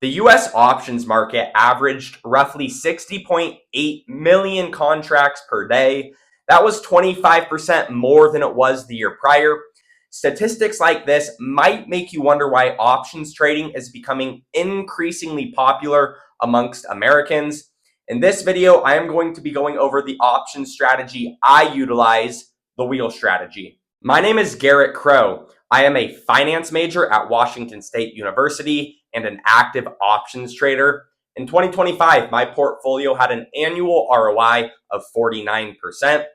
The US options market averaged roughly 60.8 million contracts per day. That was 25% more than it was the year prior. Statistics like this might make you wonder why options trading is becoming increasingly popular amongst Americans. In this video, I am going to be going over the option strategy I utilize, the wheel strategy. My name is Garrett Crow. I am a finance major at Washington State University and an active options trader. In 2025, my portfolio had an annual ROI of 49%.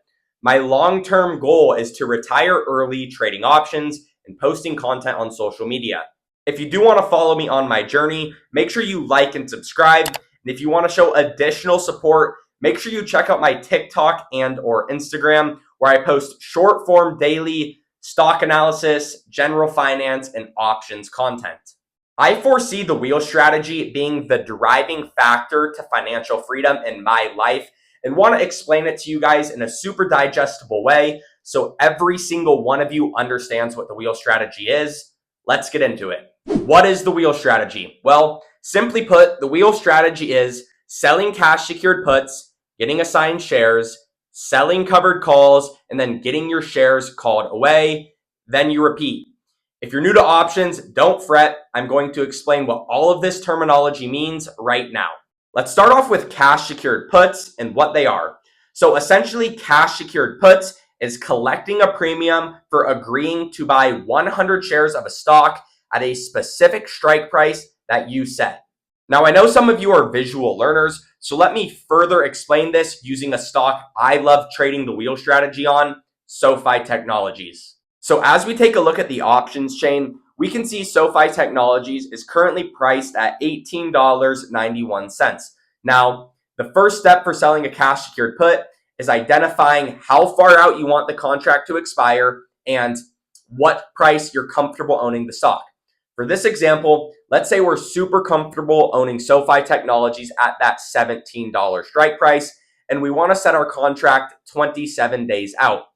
My long-term goal is to retire early trading options and posting content on social media. If you do want to follow me on my journey, make sure you like and subscribe. And if you want to show additional support, make sure you check out my TikTok and or Instagram, where I post short form daily stock analysis, general finance, and options content. I foresee the wheel strategy being the driving factor to financial freedom in my life and want to explain it to you guys in a super digestible way so every single one of you understands what the wheel strategy is. Let's get into it. What is the wheel strategy? Well, simply put, the wheel strategy is selling cash secured puts, getting assigned shares, selling covered calls, and then getting your shares called away. Then you repeat. If you're new to options, don't fret. I'm going to explain what all of this terminology means right now. Let's start off with cash secured puts and what they are. So essentially, cash secured puts is collecting a premium for agreeing to buy 100 shares of a stock at a specific strike price that you set. Now, I know some of you are visual learners, so let me further explain this using a stock I love trading the wheel strategy on, SoFi Technologies. So as we take a look at the options chain, we can see SoFi Technologies is currently priced at $18.91. Now, the first step for selling a cash secured put is identifying how far out you want the contract to expire and what price you're comfortable owning the stock. For this example, let's say we're super comfortable owning SoFi Technologies at that $17 strike price, and we want to set our contract 27 days out.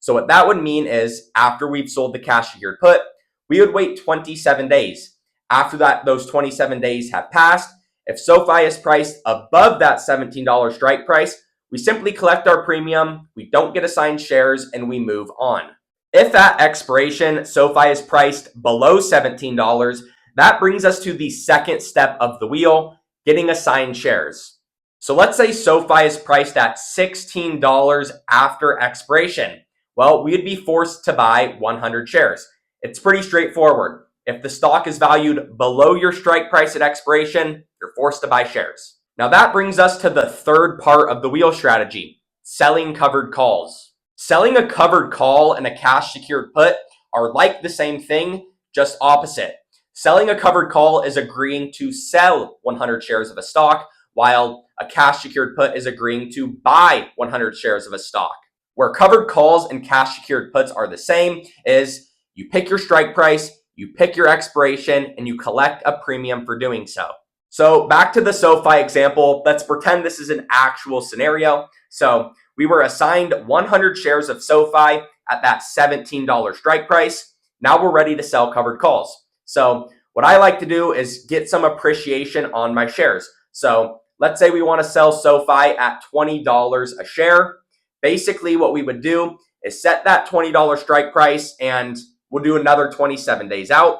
So what that would mean is after we've sold the cash secured put, we would wait 27 days. After that, those 27 days have passed. If SoFi is priced above that $17 strike price, we simply collect our premium, we don't get assigned shares, and we move on. If at expiration, SoFi is priced below $17, that brings us to the second step of the wheel, getting assigned shares. So let's say SoFi is priced at $16 after expiration. Well, we'd be forced to buy 100 shares. It's pretty straightforward. If the stock is valued below your strike price at expiration, you're forced to buy shares. Now that brings us to the third part of the wheel strategy, selling covered calls. Selling a covered call and a cash secured put are like the same thing, just opposite. Selling a covered call is agreeing to sell 100 shares of a stock, while a cash secured put is agreeing to buy 100 shares of a stock. Where covered calls and cash secured puts are the same is you pick your strike price, you pick your expiration, and you collect a premium for doing so. So back to the SoFi example, let's pretend this is an actual scenario. So we were assigned 100 shares of SoFi at that $17 strike price. Now we're ready to sell covered calls. So what I like to do is get some appreciation on my shares. So let's say we want to sell SoFi at $20 a share. Basically, what we would do is set that $20 strike price and we'll do another 27 days out.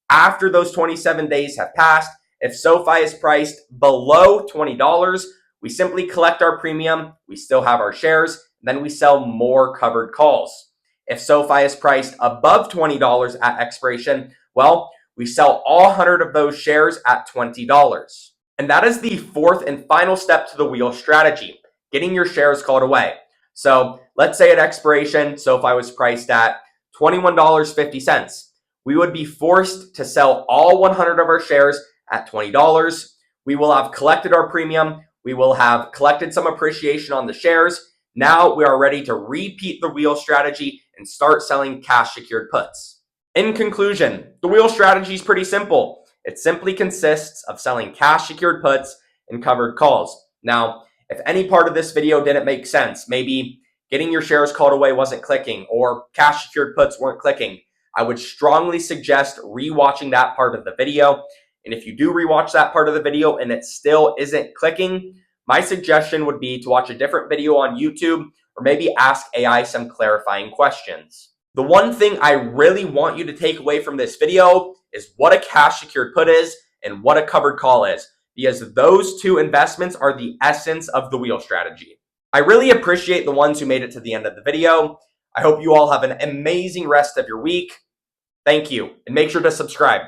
After those 27 days have passed, if SoFi is priced below $20, we simply collect our premium, we still have our shares, then we sell more covered calls. If SoFi is priced above $20 at expiration, well, we sell all 100 of those shares at $20. And that is the fourth and final step to the wheel strategy, getting your shares called away. So let's say at expiration, SoFi was priced at $21.50. We would be forced to sell all 100 of our shares at $20. We will have collected our premium. We will have collected some appreciation on the shares. Now we are ready to repeat the wheel strategy and start selling cash secured puts. In conclusion, the wheel strategy is pretty simple. It simply consists of selling cash secured puts and covered calls. Now, if any part of this video didn't make sense, maybe getting your shares called away wasn't clicking or cash secured puts weren't clicking, I would strongly suggest rewatching that part of the video. And if you do rewatch that part of the video and it still isn't clicking, my suggestion would be to watch a different video on YouTube or maybe ask AI some clarifying questions. The one thing I really want you to take away from this video is what a cash secured put is and what a covered call is, because those two investments are the essence of the wheel strategy. I really appreciate the ones who made it to the end of the video. I hope you all have an amazing rest of your week. Thank you, and make sure to subscribe.